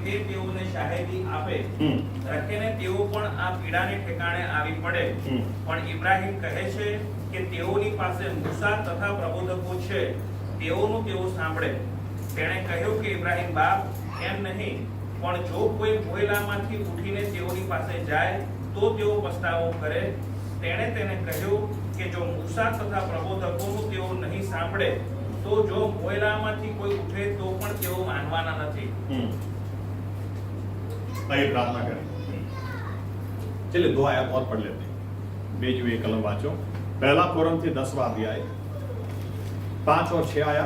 તે તેઓને શાહેદી આપે રખીને તેઓ પણ આ પીડાને ઠેકાણે આવી પડે. પણ ઇબ્રાહિમ કહે છે કે તેઓની પાસે મૂસા તથા પ્રબોધકો છે, તેઓનું તેઓ સાંભળે. તેણે કહ્યું કે ઇબ્રાહિમ બાપ, એમ નહીં, પણ જો કોઈ મોયલામાંથી ઉઠીને તેઓની પાસે જાય તો તેઓ પસ્તાવો કરે. તેણે તેને કહ્યું કે જો મૂસા તથા પ્રબોધકોનું તેઓ નહીં સાંભળે તો જો મોયલામાંથી કોઈ ઉઠે તો પણ તેઓ માનવાના નથી. आइए प्रार्थना करें. चलिए 2 आयत और पढ़ लेते हैं. बेच हुए कलम वाचो. पहला कोरिन्थी 10वां अध्याय 5 और 6 आया.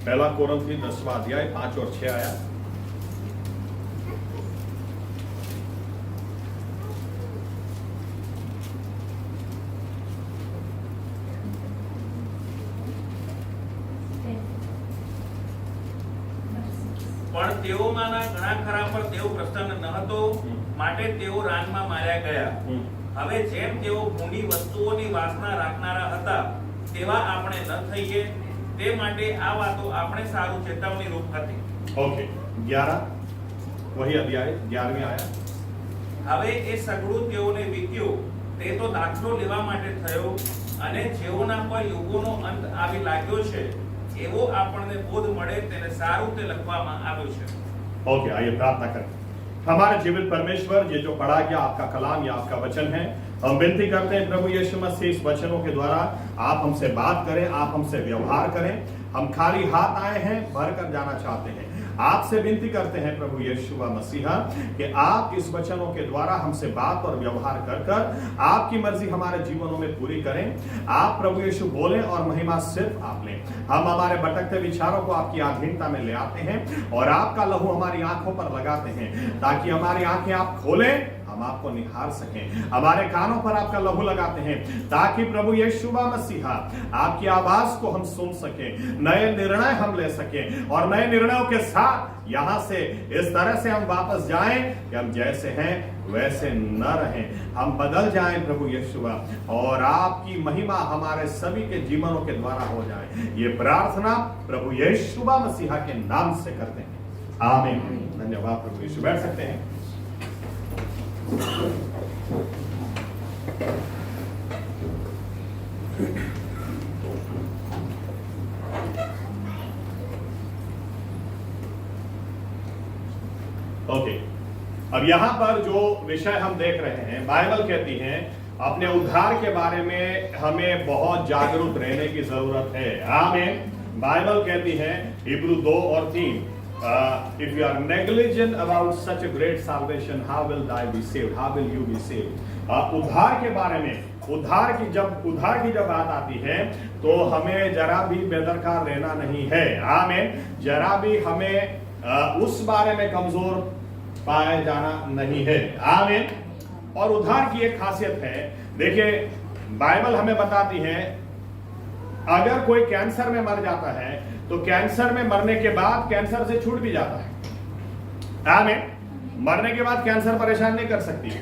पहला कोरिन्थी 10वां अध्याय 5 और 6 आया. પણ તેઓમાંના ઘણા ખરા પર તેઓ પ્રસન્ન ન હતો, માટે તેઓ રાનમાં માર્યા ગયા. હવે જેમ તેઓ ભૂંડી વસ્તુઓની વાસના રાખનારા હતા તેવા આપણે ન થઈએ, તે માટે આ વાતો આપણે સારું ચેતવણી રૂપ હતી. ओके 11 वही अध्याय 11वें आया. હવે એ સગળું તેઓને વીત્યું, તે તો દાખલો લેવા માટે થયો, અને જેઓના પર યુગોનો અંત આવી लाग्यो છે એવો આપણને બોધ મળે તેને સારું તે લખવામાં આવ્યું છે. ओके आइए प्रार्थना करें. हमारे जीवित परमेश्वर, ये जो पढ़ा गया आपका कलाम या आपका वचन है, हम विनती करते हैं प्रभु यीशु मसीह इस वचनों के द्वारा आप हमसे बात करें, आप हमसे व्यवहार करें. हम खाली हाथ आए हैं, भर कर जाना चाहते हैं. आपसे विनती करते हैं प्रभु यीशु मसीहा कि आप इस वचनों के द्वारा हमसे बात और व्यवहार कर कर आपकी मर्जी हमारे जीवनों में पूरी करें. आप प्रभु यीशु बोलें और महिमा सिर्फ आप लें. हम हमारे भटकते विचारों को आपकी अधीनता में ले आते हैं और आपका लहू हमारी आंखों पर लगाते हैं, ताकि हमारी आंखें आप खोलें, हम आपको निहार सकें. हमारे कानों पर आपका लहू लगाते हैं ताकि प्रभु यीशु मसीहा आपकी आवाज को हम सुन सकें, नए निर्णय हम ले सकें और नए निर्णयों के साथ यहां से इस तरह से हम वापस जाएं कि हम जैसे हैं वैसे न रहें, हम बदल जाएं प्रभु यीशु, और आपकी महिमा हमारे सभी के जीवनों के द्वारा हो जाए. ये प्रार्थना प्रभु यीशु मसीहा के नाम से करते हैं. आमीन. धन्यवाद प्रभु यीशु. बैठ सकते हैं. ओके, अब यहां पर जो विषय हम देख रहे हैं, बाइबल कहती है अपने उद्धार के बारे में हमें बहुत जागरूक रहने की जरूरत है. आमीन. बाइबल कहती है हिब्रू 2 और 3, if you are negligent about such a great salvation, how will thou be saved? How will you be saved? उद्धार के बारे में, उद्धार की जब बात आती है तो हमें जरा भी बेदरकार रहना नहीं है. आमीन. जरा भी हमें उस बारे में कमजोर पाया जाना नहीं है. आमीन. और उद्धार की एक खासियत है, देखिए बाइबल हमें बताती है अगर कोई कैंसर में मर जाता है तो कैंसर में मरने के बाद कैंसर से छूट भी जाता है. आमीन. मरने के बाद कैंसर परेशान नहीं कर सकती है,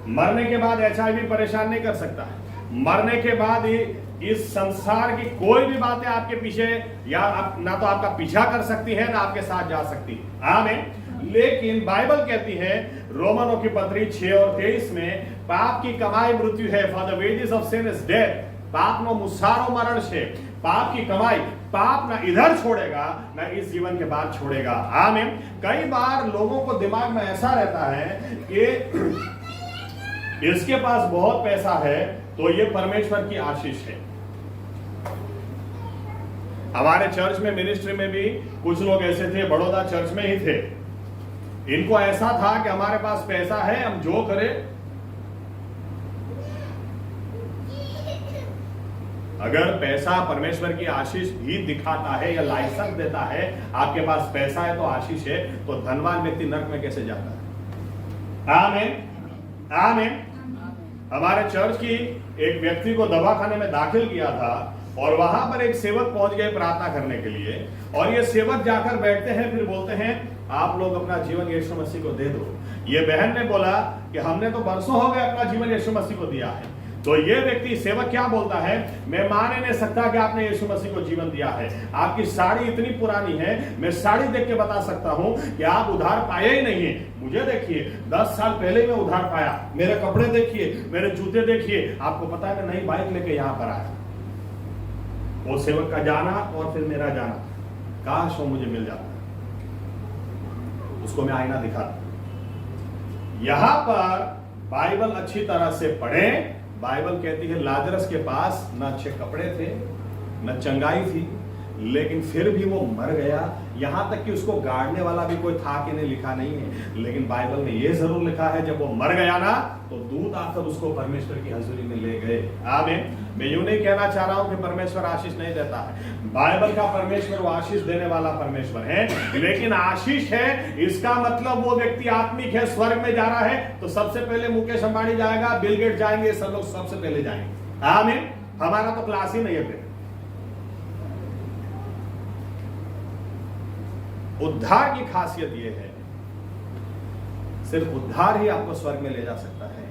मरने के बाद HIV परेशान नहीं कर सकता है, मरने के बाद इस संसार की कोई भी बातें आपके पीछे या ना तो आपका पीछा कर सकती है ना आपके साथ जा सकती है. आमीन. लेकिन बाइबल कहती है रोमनों की पत्री 6 और 23 में पाप की कमाई मृत्यु है. For the wages of sin is death. पाप नो मुसारो मरण छे. पाप की कमाई, पाप ना इधर छोड़ेगा ना इस जीवन के बाद छोड़ेगा. आमीन. कई बार लोगों को दिमाग में ऐसा रहता है कि इसके पास बहुत पैसा है तो ये परमेश्वर की आशीष है. हमारे चर्च में मिनिस्ट्री में भी कुछ लोग ऐसे थे, बड़ौदा चर्च में ही थे. इनको ऐसा था कि हमारे पास पैसा है, हम जो करें. अगर पैसा परमेश्वर की आशीष भी दिखाता है या लाइसेंस देता है, आपके पास पैसा है तो आशीष है, तो धनवान व्यक्ति नरक में कैसे जाता है? आमीन. आमीन. हमारे चर्च की एक व्यक्ति को दवाखाने में दाखिल किया था और वहां पर एक सेवक पहुंच गए प्रार्थना करने के लिए, और ये सेवक जाकर बैठते हैं, फिर बोलते हैं आप लोग अपना जीवन यीशु मसीह को दे दो. ये बहन ने बोला कि हमने तो बरसों हो गए अपना जीवन यीशु मसीह को दिया है, तो ये व्यक्ति सेवक क्या बोलता है, मैं मान ही नहीं सकता कि आपने यीशु मसीह को जीवन दिया है। आपकी साड़ी इतनी पुरानी है, मैं साड़ी देख के बता सकता हूं कि आप उधार पाए ही नहीं है। मुझे देखिए, 10 साल पहले मैं उधार पाया। मेरे कपड़े देखिए, मेरे जूते देखिए, आपको पता है मैं नई बाइक लेके यहां पर आया। वो सेवक का जाना और फिर मेरा जाना, काश वो मुझे मिल जाता, उसको मैं आईना दिखाता। यहां पर बाइबल अच्छी तरह से पढ़ें। बाइबल कहती है लाजरस के पास न अच्छे कपड़े थे, न चंगाई थी, लेकिन फिर भी वो मर गया। यहां तक कि उसको गाड़ने वाला भी कोई था कि नहीं, लिखा नहीं है, लेकिन बाइबल में ये जरूर लिखा है जब वो मर गया ना, तो दूत आकर उसको परमेश्वर की हजूरी में ले गए। आमीन। मैं यूं नहीं कहना चाह रहा हूं कि परमेश्वर आशीष नहीं देता है। बाइबल का परमेश्वर वो आशीष देने वाला परमेश्वर है, लेकिन आशीष है इसका मतलब वो व्यक्ति आत्मिक है, स्वर्ग में जा रहा है, तो सबसे पहले मुकेश अंबानी जाएगा, बिल गेट जाएंगे, सब लोग सबसे पहले जाएंगे। आमीन। हमारा तो क्लास ही नहीं है। उद्धार की खासियत यह है, सिर्फ उद्धार ही आपको स्वर्ग में ले जा सकता है।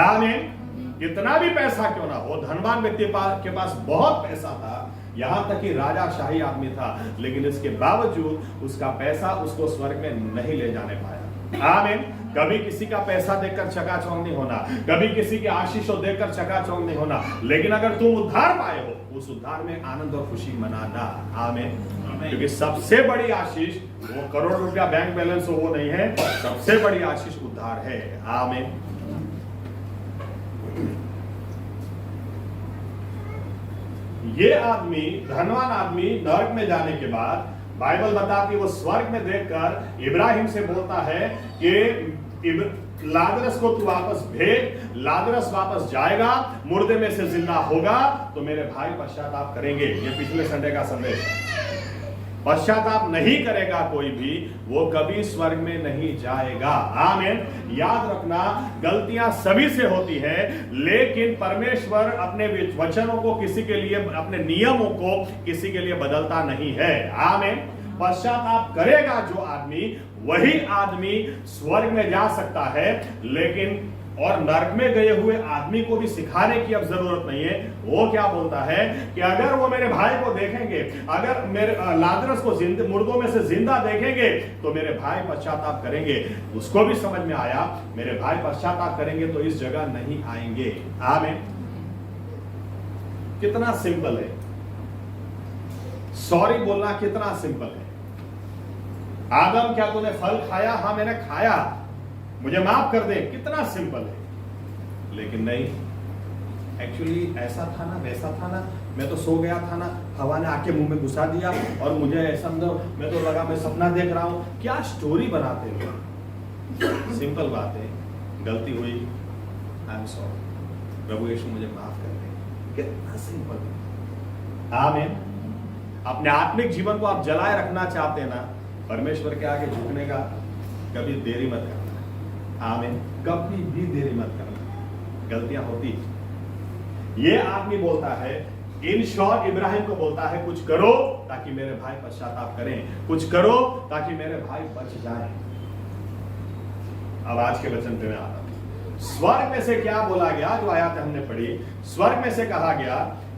आमीन। कितना भी पैसा क्यों ना हो, धनवान व्यक्ति के पास बहुत पैसा था, यहां तक कि राजाशाही आदमी था, लेकिन इसके बावजूद उसका पैसा उसको स्वर्ग में नहीं ले जाने पाया। आमीन। कभी किसी का पैसा देखकर चकाचौंध नहीं होना, कभी किसी के आशीषों देखकर चकाचौंध नहीं होना, लेकिन अगर तुम उद्धार पाए हो, उस उद्धार में आनंद और खुशी मनाना। आमीन। क्योंकि सबसे बड़ी आशीष वो करोड़ रुपया बैंक बैलेंस हो वो नहीं है, सबसे बड़ी आशीष उद्धार है। आमीन। ये आदमी, धनवान आदमी, नरक में जाने के बाद बाइबल बताती है वो स्वर्ग में देखकर इब्राहिम से बोलता है कि लाजरस को तू वापस भेज। लाजरस वापस जाएगा, मुर्दे में से जिंदा होगा, तो मेरे भाई पश्चाताप करेंगे। ये पिछले संडे का संदेश है। पश्चाताप नहीं करेगा कोई भी, वो कभी स्वर्ग में नहीं जाएगा। आमीन। याद रखना, गलतियां सभी से होती है, लेकिन परमेश्वर अपने वचनों को किसी के लिए, अपने नियमों को किसी के लिए बदलता नहीं है। आमीन। पश्चाताप करेगा जो आदमी, वही आदमी स्वर्ग में जा सकता है, लेकिन और नरक में गए हुए आदमी को भी सिखाने की अब जरूरत नहीं है। वो क्या बोलता है कि अगर वो मेरे भाई को देखेंगे, अगर मेरे लाजरस को मुर्दों में से जिंदा देखेंगे, तो मेरे भाई पश्चाताप करेंगे। उसको भी समझ में आया, मेरे भाई पश्चाताप करेंगे तो इस जगह नहीं आएंगे। आमीन। कितना सिंपल है, सॉरी बोलना कितना सिंपल है। आदम, क्या तूने फल खाया? हाँ मैंने खाया, मुझे माफ कर दे। कितना सिंपल है, लेकिन नहीं, एक्चुअली ऐसा था ना, वैसा था ना, मैं तो सो गया था ना, हवा ने आके मुंह में घुसा दिया और मुझे ऐसा, मैं तो लगा मैं सपना देख रहा हूं। क्या स्टोरी बनाते हो। सिंपल बात है, गलती हुई, आई एम सॉरी, प्रभु यीशु मुझे माफ कर दे। कितना सिंपल है। आमीन। अपने आत्मिक जीवन को आप जलाए रखना चाहते हैं ना, परमेश्वर के आगे झुकने का कभी देरी मत करना। आमीन। कभी भी देरी मत करना, गलतियां होती। ये आदमी बोलता है, इन शॉर्ट इब्राहिम को बोलता है, कुछ करो ताकि मेरे भाई पश्चाताप करें, कुछ करो ताकि मेरे भाई बच जाएं। अब आज के वचन पे मैं आता हूं। स्वर्ग में से क्या बोला गया, जो आयत हमने पढ़ी, स्वर्ग में से कहा गया,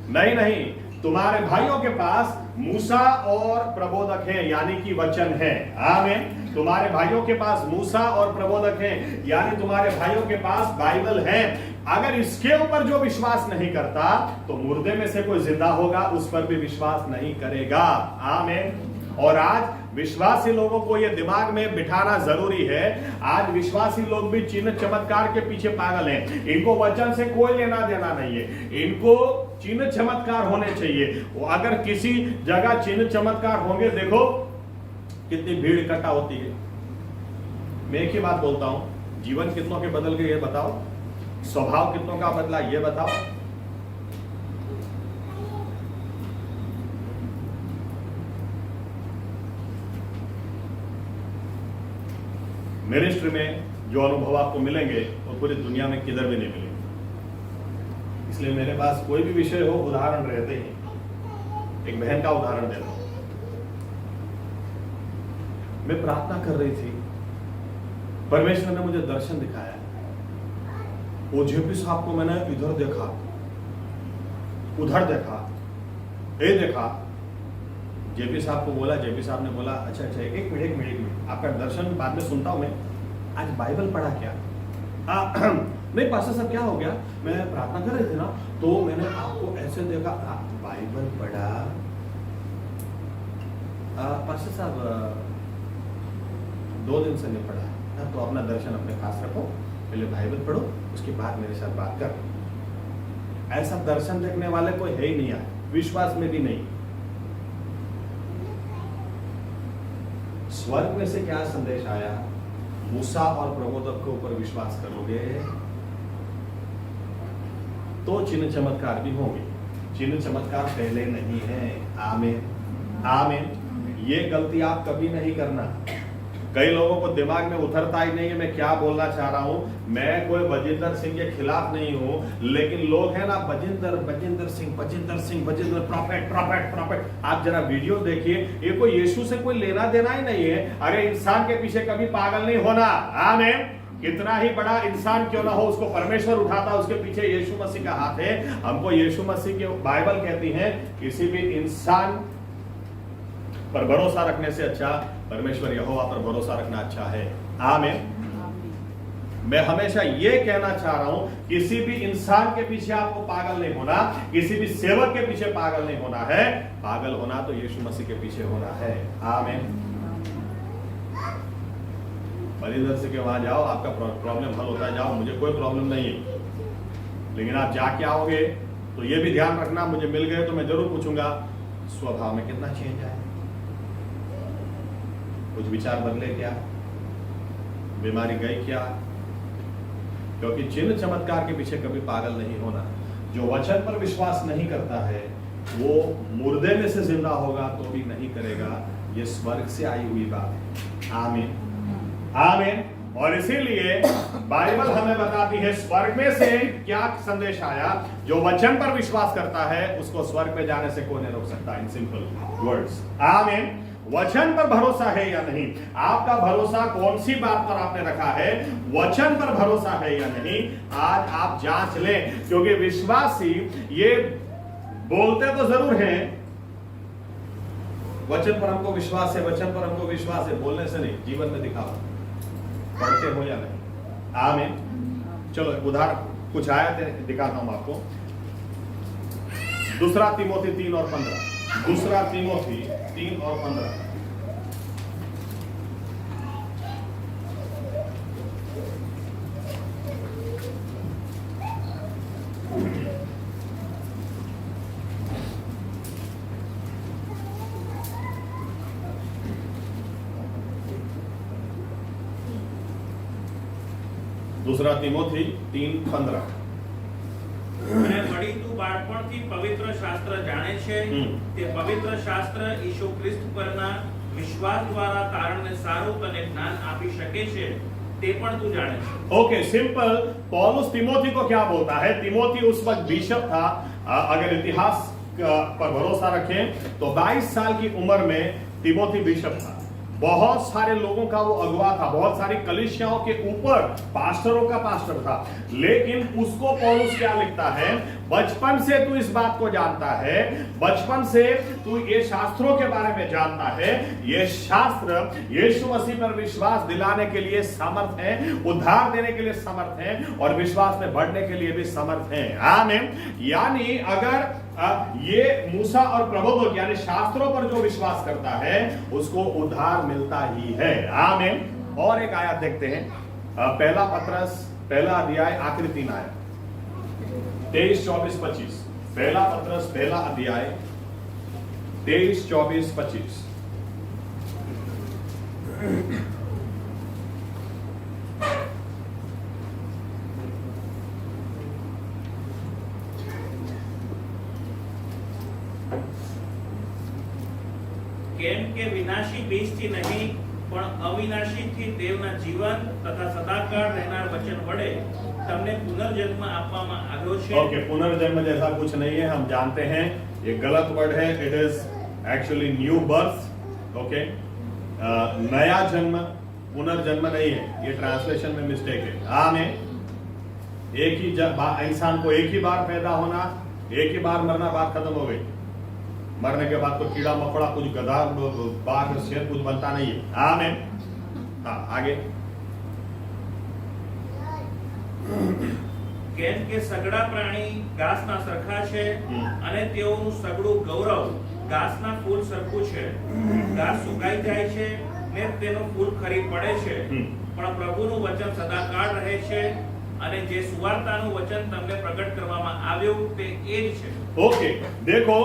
नहीं नहीं, तुम्हारे भाइयों के पास मूसा और प्रबोधक हैं, यानी कि वचन है। आमीन। तुम्हारे भाइयों के पास मूसा और प्रबोधक हैं, यानी तुम्हारे भाइयों के पास बाइबल है। अगर इसके ऊपर जो विश्वास नहीं करता, तो मुर्दे में से कोई जिंदा होगा, उस पर भी विश्वास नहीं करेगा। आमीन। और आज विश्वासी लोगों को यह दिमाग में बिठाना जरूरी है, आज विश्वासी लोग भी चिन्ह चमत्कार के पीछे पागल हैं। इनको वचन से कोई लेना देना नहीं है, इनको चिन्ह चमत्कार होने चाहिए। अगर किसी जगह चिन्ह चमत्कार होंगे, देखो कितनी भीड़ इकट्ठा होती है। मैं एक ही बात बोलता हूं, जीवन कितनों के बदल गए ये बताओ, स्वभाव कितनों का बदला ये बताओ। मिनिस्ट्री में जो अनुभव आपको मिलेंगे वो पूरी दुनिया में किधर भी नहीं मिलेंगे। इसलिए मेरे पास कोई भी विषय हो, उदाहरण रहते ही। एक बहन का उदाहरण देता हूं। मैं प्रार्थना कर रही थी, परमेश्वर ने मुझे दर्शन दिखाया, वो जेपी साहब को मैंने इधर देखा, उधर देखा, ये देखा। जेपी साहब को बोला, जेपी साहब ने बोला अच्छा अच्छा एक मिनट आपका दर्शन बाद में सुनता हूं मैं, आज बाइबल पढ़ा क्या? नहीं पास्टर साहब क्या हो गया, मैं प्रार्थना कर रहे थे ना तो मैंने आपको ऐसे देखा। बाइबल पढ़ा? पास्टर साहब 2 दिन से नहीं पढ़ा। तो अपना दर्शन अपने पास रखो, पहले बाइबल पढ़ो, उसके बाद मेरे साथ बात कर। ऐसा दर्शन देखने वाले कोई है ही नहीं है, विश्वास में भी नहीं। स्वर्ग में से क्या संदेश आया? मूसा और प्रबोधक के ऊपर विश्वास करोगे तो चिन्ह चमत्कार भी होंगे। चिन्ह चमत्कार पहले नहीं है। आमीन आमीन। ये गलती आप कभी नहीं करना। कई लोगों को दिमाग में उतरता ही नहीं है मैं क्या बोलना चाह रहा हूं। मैं कोई बजिंदर सिंह के खिलाफ नहीं हूं, लेकिन लोग हैं ना बजिंदर सिंह प्रॉफेट। आप जरा वीडियो देखिए, ये कोई यीशु से कोई लेना देना ही नहीं है। अरे इंसान के पीछे कभी पागल नहीं होना। आमीन। कितना ही बड़ा इंसान क्यों ना हो, उसको परमेश्वर उठाता, उसके पीछे यीशु मसीह का हाथ है। हमको यीशु मसीह की बाइबल कहती है किसी भी इंसान पर भरोसा रखने से अच्छा परमेश्वर यहोवा पर भरोसा रखना अच्छा है। आमीन। मैं हमेशा ये कहना चाह रहा हूं, किसी भी इंसान के पीछे आपको पागल नहीं होना, किसी भी सेवक के पीछे पागल नहीं होना है। पागल होना तो यीशु मसीह के पीछे होना है। आमीन। बलिदान से के वहां जाओ, आपका प्रॉब्लम हल होता है, जाओ, मुझे कोई प्रॉब्लम नहीं है। लेकिन आप जाके आओगे तो ये भी ध्यान रखना, मुझे मिल गए तो मैं जरूर पूछूंगा स्वभाव में कितना चेंज आया, कुछ विचार बदले क्या, बीमारी गई क्या? क्योंकि चिन्ह चमत्कार के पीछे कभी पागल नहीं होना। जो वचन पर विश्वास नहीं करता है वो मुर्दे में से जिंदा होगा तो भी नहीं करेगा। ये स्वर्ग से आई हुई बात है। आमीन आमीन। और इसीलिए बाइबल हमें बताती है स्वर्ग में से क्या संदेश आया। जो वचन पर विश्वास करता है उसको स्वर्ग में जाने से कोई नहीं रोक सकता। In simple words. आमीन। वचन पर भरोसा है या नहीं? आपका भरोसा कौन सी बात पर आपने रखा है? वचन पर भरोसा है या नहीं? आज आप जांच लें, क्योंकि विश्वासी ये बोलते तो जरूर हैं वचन पर हमको विश्वास है, वचन पर हमको विश्वास है, बोलने से नहीं, जीवन में दिखावा। पढ़ते हो या नहीं? आमीन। चलो उदाहरण कुछ आयत दिखाता हूं आपको। दूसरा तिमोथी 3 और 15। दूसरा तिमोथी 3 और 15। दूसरा तिमोथी 3:15। અને વળી તું બાળપણથી પવિત્ર શાસ્ત્ર જાણે છે, તે પવિત્ર શાસ્ત્ર ઈસુ ખ્રિસ્ત પરના વિશ્વાસ દ્વારા તારણને સારું તને જ્ઞાન આપી શકે છે, તે પણ તું જાણે છે। Okay simple. पौलुस तिमोथी को क्या बोलता है? तिमोथी उस वक्त बिशप था। अगर इतिहास पर भरोसा रखें तो 22 साल की उम्र में तिमोथी बिशप था। बहुत सारे लोगों का वो अगुवा था, बहुत सारी कलीसियाओं के ऊपर पास्टरों का पास्टर था। लेकिन उसको पौलुस क्या लिखता है? बचपन से तू इस बात को जानता है, बचपन से तू ये शास्त्रों के बारे में जानता है। ये शास्त्र यीशु मसीह पर विश्वास दिलाने के लिए समर्थ है, उद्धार देने के लिए समर्थ है और विश्वास में बढ़ने के लिए भी समर्थ है। आमीन। यानी अगर ये मूसा और प्रबोधक यानी शास्त्रों पर जो विश्वास करता है उसको उद्धार मिलता ही है। आमीन। और एक आयत देखते हैं, पहला पत्रस पहला अध्याय आखिरी 3 आयत 23, 24, 25। पहला पत्रस पहला अध्याय 23, 24, 25। કેમ કે વિનાશી બીજથી નહીં પણ અવિનાશીથી દેવના જીવન તથા સદાકાળ રહેનાર વચન વડે તમને પુનર્જન્મ આપવામાં આવ્યો છે। ओके पुनर्जन्म जैसा कुछ नहीं है, हम जानते हैं ये गलत वर्ड है। It is actually new birth. Okay नया जन्म, पुनर्जन्म नहीं है, ये ट्रांसलेशन में मिस्टेक है। आमीन। एक ही इंसान को एक ही बार पैदा होना, एक ही बार मरना, बात खत्म हो गई। मरने के बाद तो कीड़ा मकोड़ा कुछ गधा बाघ शेर कुछ बनता नहीं है। आमीन। हाँ, आगे। કેમ કે સગડા પ્રાણી ઘાસના સરખા છે અને તેઓનું સગડું ગૌરવ ઘાસના ફૂલ સરખું છે। ઘાસ સુકાઈ જાય છે ને તેનું ફૂલ ખરી પડે છે, પણ પ્રભુનું વચન સદાકાળ રહે છે અને જે સુવાર્તાનું વચન તમને પ્રગટ કરવામાં આવ્યું તે એ જ છે। ओके, देखो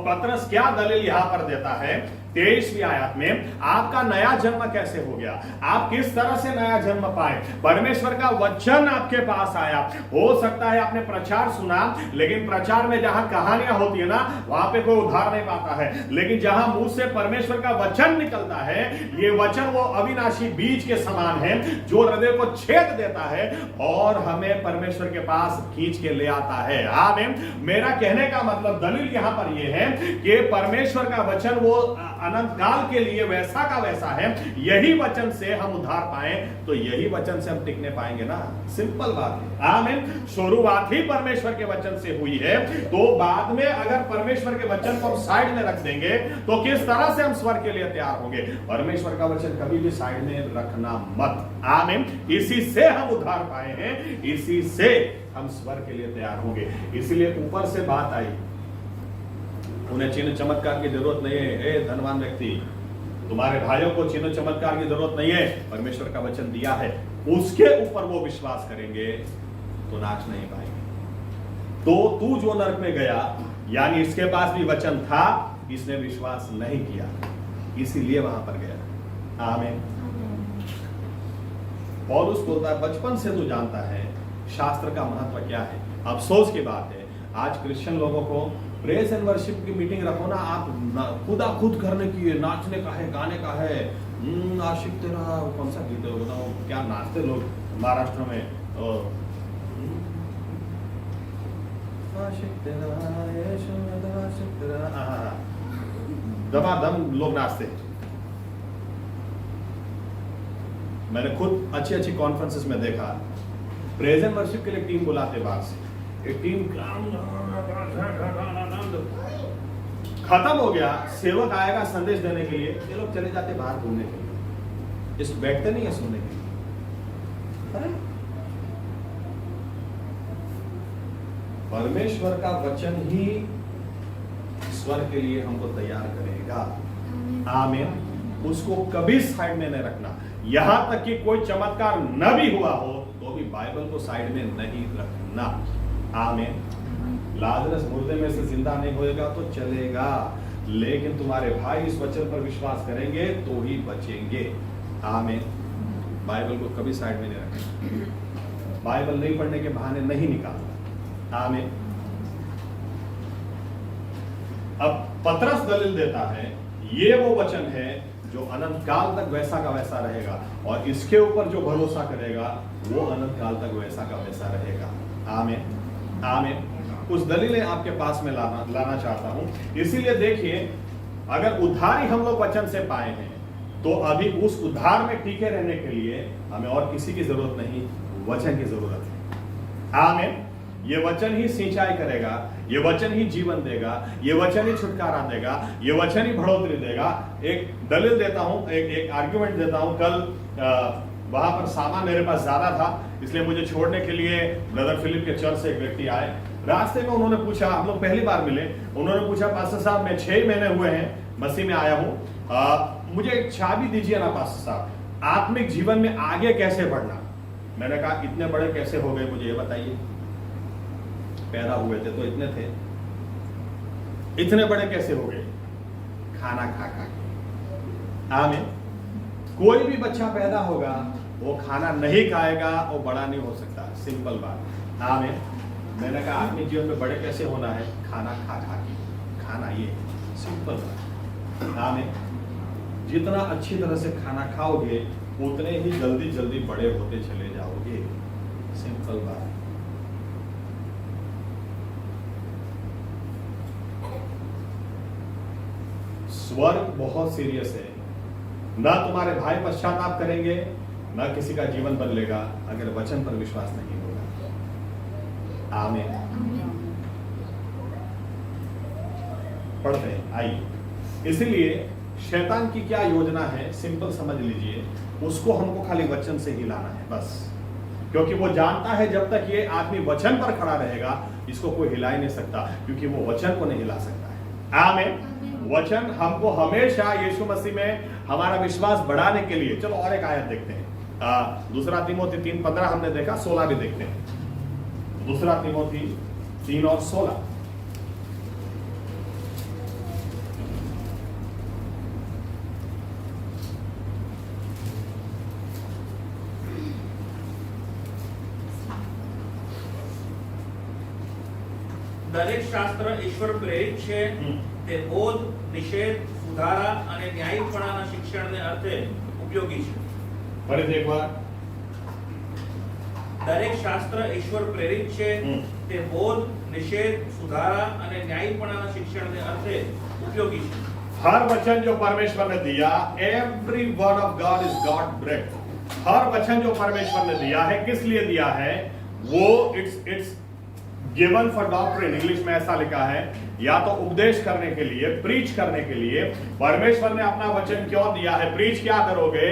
पतरस क्या दलील यहां पर देता है 23वीं आयत में, आपका नया जन्म कैसे हो गया, आप किस तरह से नया जन्म पाए। परमेश्वर का वचन आपके पास आया। हो सकता है आपने प्रचार सुना, लेकिन प्रचार में जहां कहानियां होती है ना, वहां पे कोई उद्धार नहीं पाता है। लेकिन जहां मुंह से परमेश्वर का वचन निकलता है, ये वचन वो अविनाशी बीज के समान है जो हृदय को छेद देता है और हमें परमेश्वर के पास खींच के ले आता है। आमीन। मेरा कहने का मतलब दलील यहां पर यह है कि परमेश्वर का वचन वो अनंत काल के लिए वैसा का वैसा है। यही वचन से हम उद्धार पाए तो यही वचन से हम टिकने पाएंगे ना। सिंपल बात है। आमीन। शुरुआत ही परमेश्वर के वचन से हुई है, तो बाद में अगर परमेश्वर के वचन को हम साइड में रख देंगे तो किस तरह से हम स्वर्ग के लिए तैयार होंगे। परमेश्वर का वचन कभी भी साइड में रखना मत। आमीन। इसी से हम उद्धार पाए हैं, इसी से हम स्वर्ग के लिए तैयार होंगे। इसलिए ऊपर से बात आई, उन्हें चिन्ह चमत्कार की जरूरत नहीं है। ए धनवान व्यक्ति, तुम्हारे भाइयों को चिन्ह चमत्कार की जरूरत नहीं है, परमेश्वर का वचन दिया है, उसके ऊपर वो विश्वास करेंगे तो नाश नहीं पाएंगे। तो तू जो नरक में गया, यानी इसके पास भी वचन था, इसने विश्वास नहीं किया, इसीलिए वहां पर गया। आमीन। पौलुस बोलता है बचपन से तू जानता है शास्त्र का महत्व क्या है। अफसोस की बात है आज क्रिश्चियन लोगों को प्रेज एंड वर्शिप की मीटिंग रखो ना, आप खुदा खुद करने की है, नाचने का है, गाने का है। आशिक तेरा कौन सा गीत है बताओ, क्या नाचते लोग महाराष्ट्र में। आशिक तेरा यीशु मेरा आशिक तेरा, दमादम लोग नाचते हैं। मैंने खुद अच्छी अच्छी कॉन्फ्रेंसेस में देखा, प्रेज एंड वर्शिप के लिए टीम बुलाते बाहर से, एक टीम खत्म हो गया, सेवक आएगा संदेश देने के लिए, ये लोग चले जाते बाहर घूमने के लिए, इस बैठते नहीं है सुनने के लिए। अरे परमेश्वर का वचन ही स्वर्ग के लिए हमको तैयार करेगा। आमीन। उसको कभी साइड में नहीं रखना। यहां तक कि कोई चमत्कार न भी हुआ हो तो भी बाइबल को साइड में नहीं रखना। आमीन। लाजरस मुर्दे में से जिंदा नहीं होएगा तो चलेगा, लेकिन तुम्हारे भाई इस वचन पर विश्वास करेंगे तो ही बचेंगे। आमीन। बाइबल को कभी साइड में नहीं रखना, बाइबल नहीं पढ़ने के बहाने नहीं निकालना। आमीन। अब पतरस दलील देता है ये वो वचन है जो अनंत काल तक वैसा का वैसा रहेगा, और इसके ऊपर जो भरोसा करेगा वो अनंत काल तक वैसा का वैसा रहेगा। आमीन। आमीन। कुछ दलीलें आपके पास में लाना चाहता हूं। इसीलिए देखिए, अगर उद्धार ही हम लोग वचन से पाए हैं तो अभी उस उद्धार में टिके रहने के लिए हमें और किसी की जरूरत नहीं, वचन की जरूरत है। आमीन। ये वचन ही सिंचाई करेगा, ये वचन ही जीवन देगा, ये वचन ही छुटकारा देगा, ये वचन ही बढ़ोतरी देगा। एक दलील देता हूं, एक आर्ग्यूमेंट देता हूं। कल वहां पर सामान मेरे पास ज्यादा था, इसलिए मुझे छोड़ने के लिए ब्रदर फिलिप के चर्च से एक व्यक्ति आए। रास्ते में उन्होंने पूछा, हम लोग पहली बार मिले, उन्होंने पूछा पास्टर साहब मैं 6 महीने हुए हैं मसीह में आया हूं, मुझे एक चाबी दीजिए ना पास्टर साहब, आत्मिक जीवन में आगे कैसे बढ़ना। मैंने कहा इतने बड़े कैसे हो गए मुझे ये बताइए। पैदा हुए थे तो इतने थे, इतने बड़े कैसे हो गए? खाना खा खा के। आमीन। कोई भी बच्चा पैदा होगा वो खाना नहीं खाएगा वो बड़ा नहीं हो सकता, सिंपल बात। आमीन। मैंने कहा आत्मिक जीवन में बड़े कैसे होना है? खाना खा खा के, खाना ये सिंपल बात। आमीन। जितना अच्छी तरह से खाना खाओगे उतने ही जल्दी जल्दी बड़े होते चले जाओगे, सिंपल बात। स्वर्ग बहुत सीरियस है। ना तुम्हारे भाई पश्चाताप करेंगे, ना किसी का जीवन बदलेगा अगर वचन पर विश्वास नहीं होगा। आमीन। पढ़ते हैं, आइए। इसलिए शैतान की क्या योजना है, सिंपल समझ लीजिए, उसको हमको खाली वचन से हिलाना है बस, क्योंकि वो जानता है जब तक ये आदमी वचन पर खड़ा रहेगा इसको कोई हिला ही नहीं सकता, क्योंकि वो वचन को नहीं हिला सकता है। आमीन। वचन हमको हमेशा यीशु मसीह में हमारा विश्वास बढ़ाने के लिए, चलो और एक आयत देखते हैं। दूसरा तिमोथी 3:15 हमने देखा, 16 भी देखते हैं। दूसरा तिमोथी 3 और 16। દરેક શાસ્ત્ર ઈશ્વર પ્રેરિત છે તે બોધ, નિષેધ, સુધારા અને ન્યાયીપણાના શિક્ષણને અર્થે ઉપયોગી છે। ફરીથી એકવાર। દરેક શાસ્ત્ર ઈશ્વર પ્રેરિત છે તે બોધ, નિષેધ, સુધારા અને ન્યાયીપણાના શિક્ષણને અર્થે ઉપયોગી છે। हर वचन जो परमेश्वर ने दिया, every word of God is God breath. हर वचन जो परमेश्वर ने दिया है, किस लिए दिया है? वो it's given for doctrine, English में ऐसा लिखा है, या तो उपदेश करने के लिए, प्रीच करने के लिए। परमेश्वर ने अपना वचन क्यों दिया है? प्रीच क्या करोगे?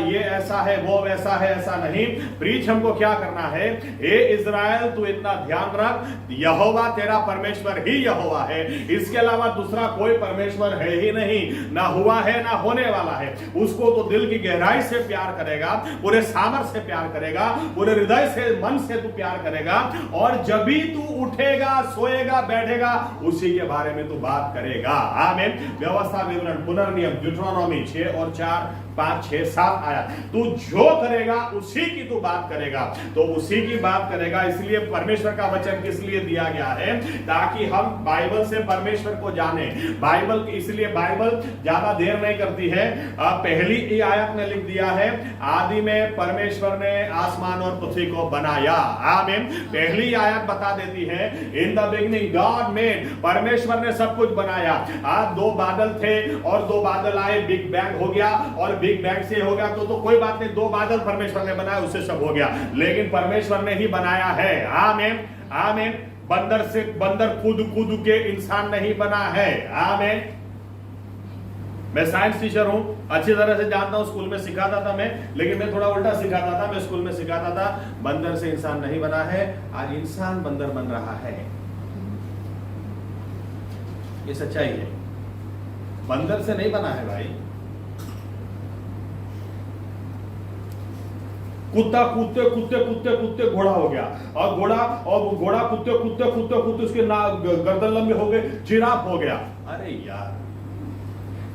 ये ऐसा है, वो वैसा है, ऐसा नहीं। प्रीच हमको क्या करना है? ए इज़राइल, तू इतना ध्यान रख, यहोवा तेरा परमेश्वर ही यहोवा है, इसके अलावा दूसरा कोई परमेश्वर है ही नहीं, ना हुआ है ना होने वाला है। उसको तो दिल की गहराई से प्यार करेगा, पूरे सामर्थ्य से प्यार करेगा, पूरे हृदय से, मन से तू प्यार करेगा, और जब भी तू उठेगा, सोएगा, बैठेगा, उसी के बारे में तू बात करेगा। आमीन। व्यवस्था विवरण, पुनर्नियम, ड्यूटेरोनॉमी 6 और 4, 5, 6, 7 आया। तू जो करेगा उसी की तू बात करेगा, तो उसी की बात करेगा। इसलिए परमेश्वर का वचन किस लिए दिया गया है? ताकि हम बाइबल से परमेश्वर को जाने। बाइबल, इसलिए बाइबल ज्यादा देर नहीं करती है। पहली ही आयत में लिख दिया है, आदि में परमेश्वर ने आसमान और पृथ्वी को बनाया। आमीन। पहली आयत बता देती है, in the beginning God made, परमेश्वर ने सब कुछ बनाया। आज 2 बादल थे और 2 बादल आए, बिग बैंग हो गया, और बिग बैंग से हो गया तो कोई बात नहीं, 2 बादल परमेश्वर ने बनाया, उससे सब हो गया, लेकिन परमेश्वर ने ही बनाया है। आमीन। आमीन। बंदर कूद के इंसान नहीं बना है। आमीन। मैं साइंस टीचर हूं, अच्छी तरह से जानता हूं, स्कूल में सिखाता था मैं, लेकिन मैं थोड़ा उल्टा सिखाता था। मैं स्कूल में सिखाता था, बंदर से इंसान नहीं बना है, आज इंसान बंदर बन रहा है। ये सच्चाई है, बंदर से नहीं बना है भाई। कुत्ता कूदते घोड़ा हो गया, और घोड़ा कूदते उसके गर्दन लंबे हो गए, जिराफ हो गया। अरे यार,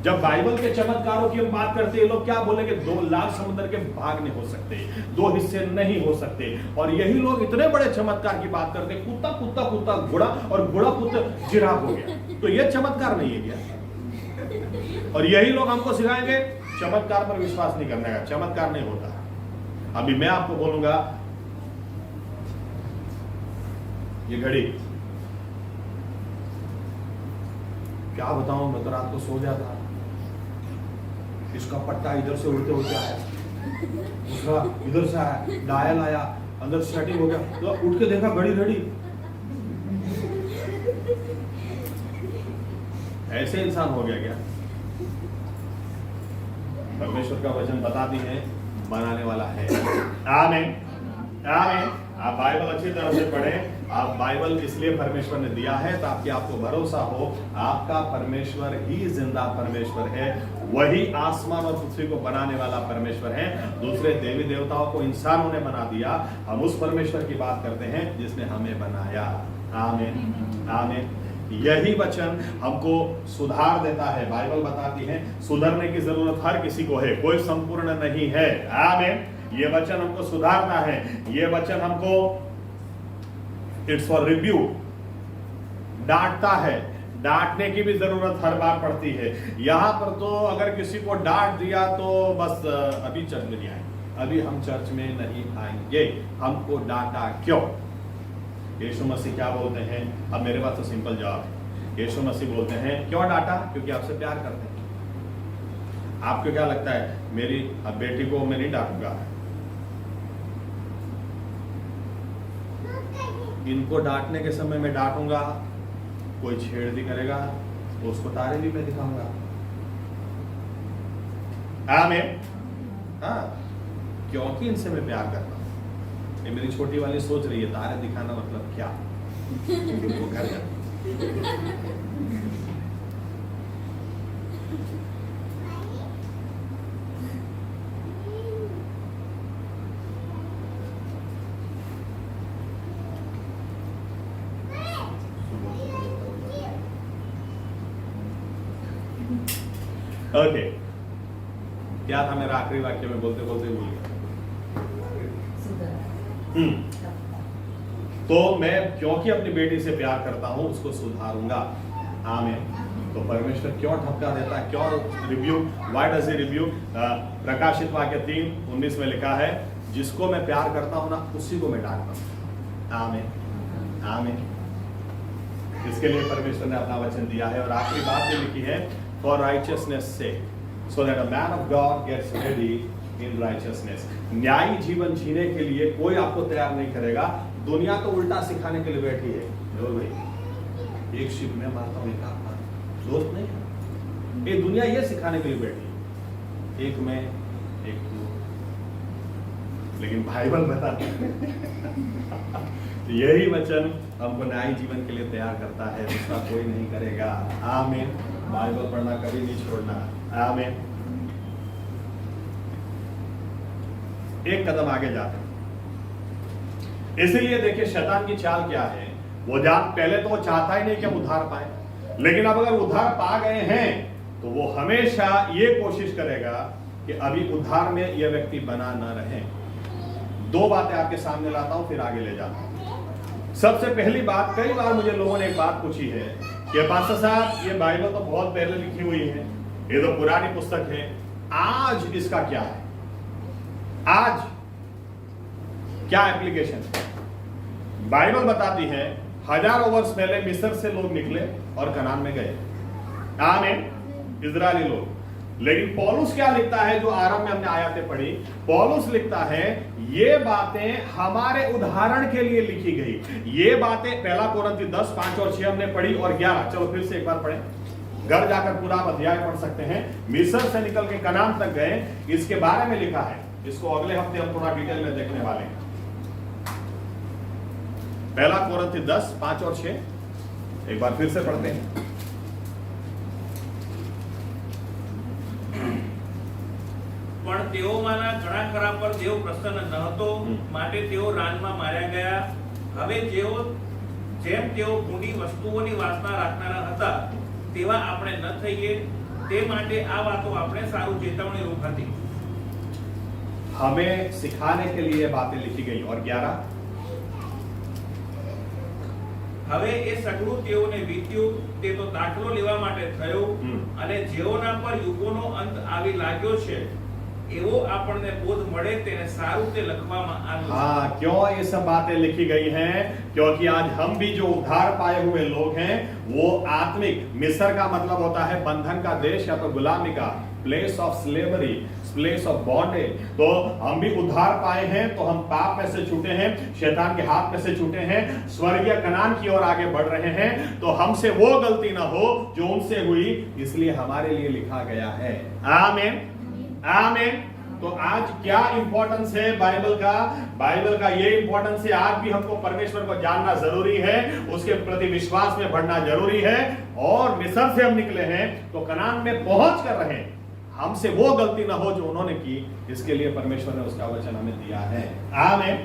जब बाइबल के चमत्कारों की हम बात करते हैं, लोग क्या बोलेंगे? 2 लाख समुद्र के भाग नहीं हो सकते, 2 हिस्से नहीं हो सकते, और यही लोग इतने बड़े चमत्कार की बात करते हैं, कुत्ता घोड़ा, और घोड़ा कुत्ता जिराफ हो गया। तो ये चमत्कार नहीं है क्या? और यही लोग हमको सिखाएंगे चमत्कार पर विश्वास नहीं करने का। चमत्कार नहीं होता। अभी मैं आपको बोलूंगा, ये घड़ी क्या बताऊं, मैं तो रात को सो जाता, इसका पट्टा इधर से उड़ते आया, दूसरा इधर से आया, डायल आया, अंदर सेटिंग हो गया, तो उठ के देखा घड़ी। ऐसे इंसान हो गया क्या? परमेश्वर का वचन बताती है, बनाने वाला है। आमीन। आमीन। आप बाइबल अच्छी तरह से पढ़ें। आप बाइबल इसलिए परमेश्वर ने दिया है ताकि आपको भरोसा हो, आपका परमेश्वर ही जिंदा परमेश्वर है, वही आसमान और पृथ्वी को बनाने वाला परमेश्वर है। दूसरे देवी देवताओं को इंसानों ने बना दिया, हम उस परमेश्वर की बात करते हैं जिसने हमें बनाया। आमीन। आमीन। यही वचन हमको सुधार देता है। बाइबल बताती है सुधरने की जरूरत हर किसी को है, कोई संपूर्ण नहीं है। आमीन। ये वचन हमको सुधारता है, ये वचन हमको इट्स फॉर रिब्यूक, डांटता है। डांटने की भी जरूरत हर बार पड़ती है। यहां पर तो अगर किसी को डांट दिया तो बस अभी चर्च में नहीं आए, अभी हम चर्च में नहीं आएंगे, हमको डांटा क्यों? यीशु मसीह क्या बोलते हैं? अब मेरे पास तो सिंपल जवाब है। यीशु मसीह बोलते हैं क्यों डांटा? क्योंकि आपसे प्यार करते हैं। आपको क्या लगता है, मेरी बेटी को मैं नहीं डांटूंगा? इनको डांटने के समय मैं डांटूंगा, कोई छेड़ती करेगा तो उसको तारे भी मैं दिखाऊंगा। आमीन। हाँ, क्योंकि इनसे मैं प्यार करता हूं। ये मेरी छोटी वाली सोच रही है तारे दिखाना मतलब क्या, वो घर जाती। ओके, क्या था मेरा आखिरी वाक्य में बोलते बोलते भूल गया। तो मैं क्योंकि अपनी बेटी से प्यार करता हूं उसको सुधारूंगा। आमीन। तो परमेश्वर क्यों ठपका देता है, क्यों rebuke, why does he rebuke? प्रकाशित वाक्य 3:19 में लिखा है, जिसको मैं प्यार करता हूं ना उसी को मैं डांटता हूं। आमीन। आमीन। इसके लिए परमेश्वर ने अपना वचन दिया है। और आखिरी बात भी लिखी है, फॉर राइचियसनेस से, so that a man of God gets ready in righteousness। न्यायी जीवन जीने के लिए कोई आपको तैयार नहीं करेगा। दुनिया तो उल्टा सिखाने के लिए बैठी है। भाई एक शिप में मारता हूं, एक आप मारता, दोस्त नहीं है। ये दुनिया ये सिखाने के लिए बैठी है, एक मैं एक तू। लेकिन बाइबल बताती है यही वचन हमको न्यायी जीवन के लिए तैयार करता है, दूसरा कोई नहीं करेगा। आमीन। बाइबल पढ़ना कभी नहीं छोड़ना। आमीन। एक कदम आगे जाते हैं। इसीलिए देखिए शैतान की चाल क्या है। वो पहले तो वो चाहता ही नहीं कि हम उद्धार पाए, लेकिन अब अगर उद्धार पा गए हैं तो वो हमेशा ये कोशिश करेगा कि अभी उद्धार में यह व्यक्ति बना न रहे। दो बातें आपके सामने लाता हूं, फिर आगे ले जाता हूं। सबसे पहली बात, कई बार मुझे लोगों ने एक बात पूछी है कि पास्टर साहब ये बाइबल तो बहुत पहले लिखी हुई है, ये तो पुरानी पुस्तक है, आज इसका क्या है, आज क्या एप्लीकेशन है? बाइबल बताती है हजारों वर्ष पहले मिस्र से लोग निकले और कनान में गए। आमीन। इजरायली लोग। लेकिन पौलुस क्या लिखता है, जो आरंभ में हमने आयतें पढ़ी, पौलुस लिखता है ये बातें हमारे उदाहरण के लिए लिखी गई। ये बातें 1 कोरिन्थी 10, 5 और 6 हमने पढ़ी, और 11। चलो फिर से एक बार पढ़ें, घर जाकर पूरा अध्याय पढ़ सकते हैं। मिस्र से निकल के कनान तक गए, इसके बारे में लिखा है। इसको अगले हफ्ते हम थोड़ा डिटेल में देखने वाले हैं। 1 कोरिन्थी 10, 5 और 6 एक बार फिर से पढ़ते हैं। પણ તેઓમાંના ઘણા ખરા પર દેવ પ્રસન્ન ન હતો, માટે તેઓ રાનમાં માર્યા ગયા। હવે જેમ તેઓ ભૂંડી વસ્તુઓની વાસના રાખનારા હતા, તેવા આપણે ન થઈએ, તે માટે આ વાતો આપણે સારું ચેતવણી રૂપ હતી। हमें सिखाने के लिए बातें लिखी गई। और 11, હવે એ સગળું તેઓને વીત્યું, તે તો દાખલો લેવા માટે થયું, અને જેઓના પર યુગોનો અંત આવી लाग्यो છે, એવો આપણને બોધ મળે તેને સારું તે લખવામાં આવ્યું। हाँ, क्यों ये सब बातें लिखी गई हैं? क्योंकि आज हम भी जो उद्धार पाए हुए लोग हैं, वो आत्मिक, मिस्र का मतलब होता है बंधन का देश या तो गुलामी का, place of slavery, place of bondage. तो हम भी उद्धार पाए हैं, तो हम पाप में से छूटे हैं, शैतान के हाथ में से छूटे हैं, स्वर्गीय कनान की ओर आगे बढ़ रहे हैं। तो हमसे वो गलती ना हो जो उनसे हुई, इसलिए हमारे लिए लिखा गया है। आमीन। आमीन। तो आज क्या इंपॉर्टेंस है बाइबल का? बाइबल का ये इंपॉर्टेंस है, आज भी हमको परमेश्वर को जानना जरूरी है, उसके प्रति विश्वास में बढ़ना जरूरी है। और मिस्र से हम निकले हैं तो कनान में पहुंच कर रहे हैं, हमसे वो गलती ना हो जो उन्होंने की, इसके लिए परमेश्वर ने उसका वचन हमें दिया है। आमीन।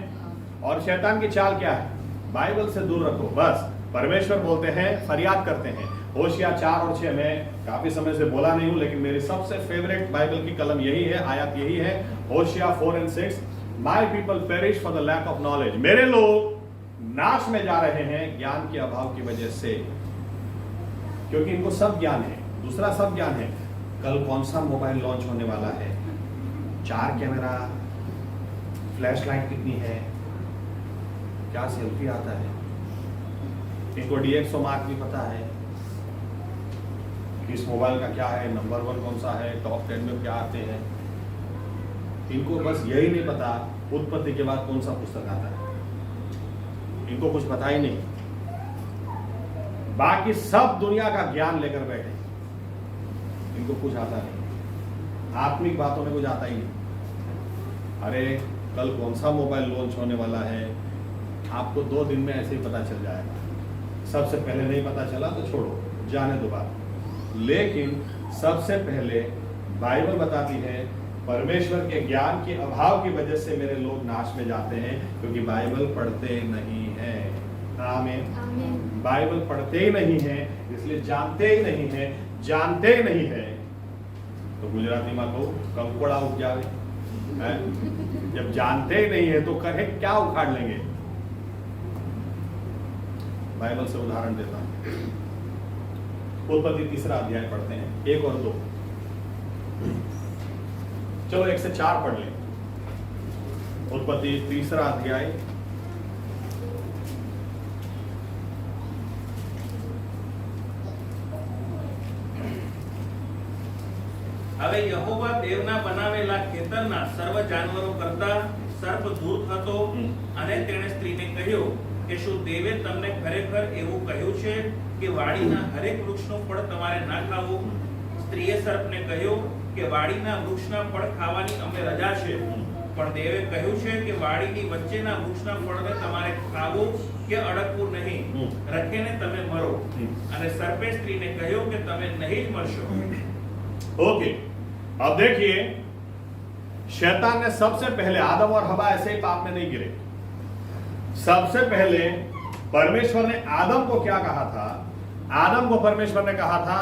और शैतान की चाल क्या है? बाइबल से दूर रखो, बस। परमेश्वर बोलते हैं, फरियाद करते हैं। होशिया 4 और 6 में काफी समय से बोला नहीं हूं, लेकिन मेरी सबसे फेवरेट बाइबल की कलम यही है, आयत यही है, होशिया 4 और 6। My people perish for the lack of knowledge. मेरे लोग नाश में जा रहे हैं ज्ञान के अभाव की वजह से, क्योंकि इनको सब ज्ञान है। दूसरा सब ज्ञान है, कल कौन सा मोबाइल लॉन्च होने वाला है, 4 कैमरा, फ्लैश लाइट कितनी है, क्या सेल्फी आता है, इनको DxO मार्क भी पता है, किस मोबाइल का क्या है, नंबर 1 कौन सा है, टॉप 10 में क्या आते हैं। इनको बस यही नहीं पता उत्पत्ति के बाद कौन सा पुस्तक आता है। इनको कुछ पता ही नहीं, बाकी सब दुनिया का ज्ञान लेकर बैठे, इनको कुछ आता नहीं, आत्मिक बातों में कुछ आता ही नहीं। अरे कल कौन सा मोबाइल लॉन्च होने वाला है, आपको 2 दिन में ऐसे ही पता चल जाएगा। सबसे पहले नहीं पता चला तो छोड़ो, जाने दो बात। लेकिन सबसे पहले बाइबल बताती है परमेश्वर के ज्ञान के अभाव की वजह से मेरे लोग नाश में जाते हैं, क्योंकि बाइबल पढ़ते नहीं है। आमीन। बाइबल पढ़ते ही नहीं है, इसलिए जानते ही नहीं है, जानते ही नहीं है तो गुजराती में को कंकोड़ा उग जावे। जब जानते ही नहीं है तो कहे क्या उखाड़ लेंगे। बाइबल से उदाहरण देता हूं, उत्पत्ति 3 अध्याय पढ़ते हैं, 1 और 2। चलो 1 से 4 पढ़ लें। उत्पत्ति 3 अध्याय હવે યહોવા દેવના બનાવેલા ખેતરના સર્વ જાનવરો કરતા સર્પ દૂર થતો અને તેણે સ્ત્રીને કહ્યું કે શું દેવે તમને ખરેખર એવું કહ્યું છે કે વાડીના હરેક વૃક્ષનું ફળ તમારે ના ખાવું? સ્ત્રીએ સર્પને કહ્યું કે વાડીના વૃક્ષના ફળ ખાવાની અમને રજા છે, પણ દેવે કહ્યું છે કે વાડીની વચ્ચેના વૃક્ષના ફળને તમારે ખાવું કે અડકવું નહીં, રખીને તમે મરો. અને સર્પે સ્ત્રીને કહ્યું કે તમે નહીં જ મરશો. ओके, अब देखिए शैतान ने सबसे पहले, आदम और हवा ऐसे ही पाप में नहीं गिरे, सबसे पहले परमेश्वर ने आदम को क्या कहा था? आदम को परमेश्वर ने कहा था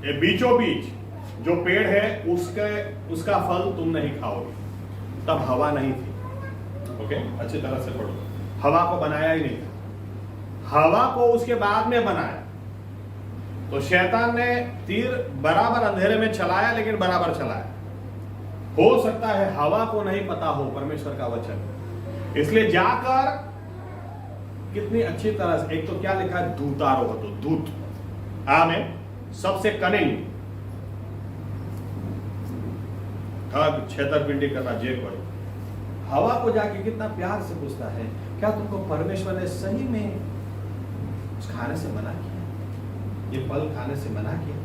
ये बीचों बीच जो पेड़ है उसका फल तुम नहीं खाओगे। तब हवा नहीं थी। ओके, अच्छी तरह से पढ़ो। हवा को बनाया ही नहीं था, हवा को उसके बाद में बनाया। तो शैतान ने तीर बराबर अंधेरे में चलाया, लेकिन बराबर चलाया। हो सकता है हवा को नहीं पता हो परमेश्वर का वचन, इसलिए जाकर कितनी अच्छी तरह से, एक तो क्या लिखा है, दूतारो हो, तो दूत आमें सबसे कनिंग, ठग छेतरपिंडी करना जे कोई, हवा को जाके कितना प्यार से पूछता है, क्या तुमको परमेश्वर ने सही में उस खाने से मना किया, ये फल खाने से मना किया?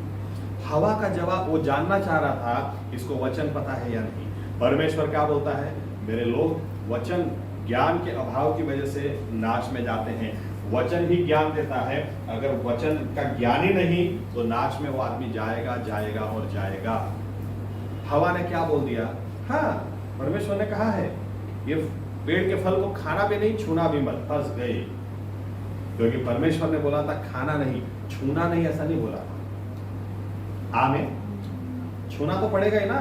हवा का जवाब वो जानना चाह रहा था, इसको वचन पता है या नहीं। परमेश्वर क्या बोलता है, मेरे लोग वचन ज्ञान के अभाव की वजह से नाश में जाते हैं। वचन ही ज्ञान देता है, अगर वचन का ज्ञान ही नहीं तो नाश में वो आदमी जाएगा जाएगा और जाएगा। हवा ने क्या बोल दिया? हाँ, परमेश्वर ने कहा है ये पेड़ के फल को खाना भी नहीं, छूना भी मत। फंस गई, क्योंकि परमेश्वर ने बोला था खाना नहीं, छूना नहीं, ऐसा नहीं बोला। आमीन। छूना तो पड़ेगा ही ना,